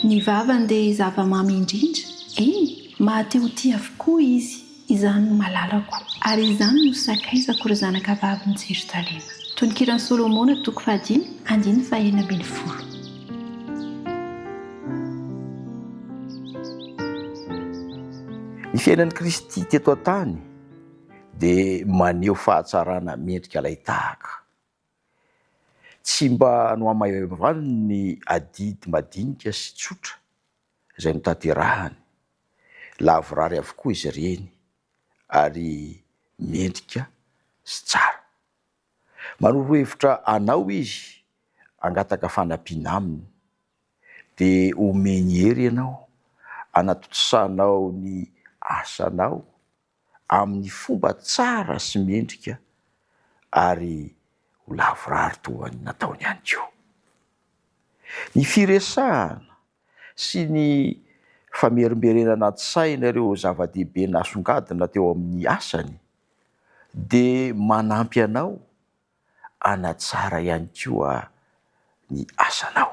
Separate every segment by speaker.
Speaker 1: Ny vava dia zava-mamy indrindra. Mahateo tia avokoa izy. Izany malalako ary izany no sakaizako ry zanaka vavy ny Jerosalema. Toy ny kiran'i Solomona toko 5:140.
Speaker 2: Ny fiainan'i Kristy teto an-tany dia maneho fahatsarana mendrika ilay tahaka. Tsy mba nohamaivany ny adidy madinika sy tsotra izay notanterahany. Lavorary avokoa izy ireny ary mendrika sy tsara. Manoro-hevitra anao izy hangataka fanampiana aminy dia omeny hery ianao hanatotosanao ny asanao amin'ny fomba tsara sy mendrika ary ho lavorary toa ny nataony ihany koa. Ny firesahana sy ny famerimberenana an-tsaina ireo zava-dehibe nasongadina teo amin'ny asany dia manampy anao hanatsara ihany koa ny asanao.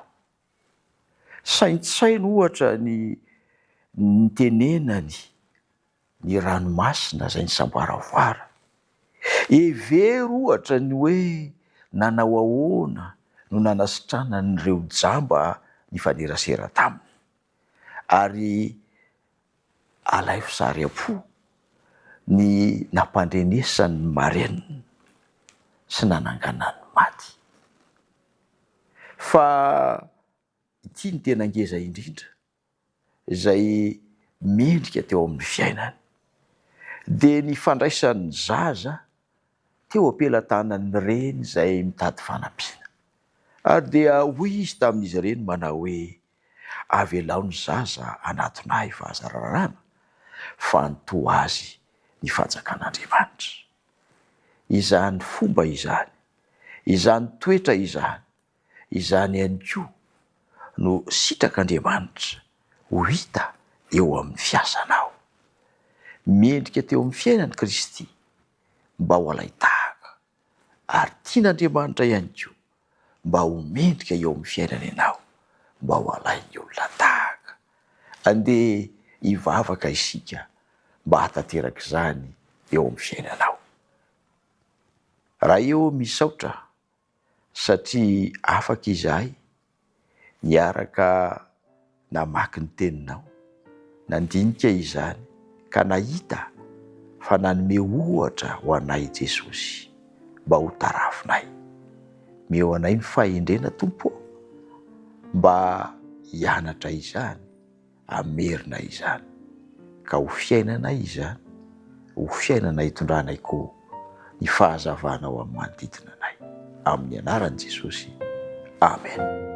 Speaker 2: Saintsaina ohatra ny tenenany ny ranomasina izay nisamboaravara. Hevery ohatra ny hoe nanao ahoana no nanasitrana n'ireo jamba ny fanerasera taminy. Ary alaivo sary-po ny nampandrenesany ny marenina sy nananganany maty. Fa ity ny tena ngeza indrindra izay mendrika teo amin'ny fiainany dia ny fandraisan'ny zaza teo am-pelantanan'ny reny izay mitady fanampiana. Ary dia hoy izy tamin'izy ireny manao hoe avelao ny zaza anatinay fahazararana fa nitoa azy ny fanjakan'Andriamanitra. Izany fomba izany, izany toetra izany, izany ihany koa no sitrak'Andriamanitra ho hita eo amin'ny fiasanao. Mendrika teo amin'ny fiainan'i Kristy mba ho alay tahaka ary tian'Andriamanitra ihany koa mba ho mendrika eo amin'ny fiainana ianao, mba ho alay ny olona tahaka. Andeha hivavaka isika mba hatanteraka izany eo amin'ny fiainanao. Raha eo misaotra satria afaka izahay niaraka namaky ny teninao, nandinika izany ka nahita fa nanome ohatra ho anay Jesosy mba ho tarafinay. Meo anay ny fahendrena Tompo mba hianatra izany, hamerina izany ka ho fiainanay izany, ho fiainanay hitondranay koa ny fahazavanao amin'ny manodidina anay. Amin'ny anaran'i Jesosy. Amen.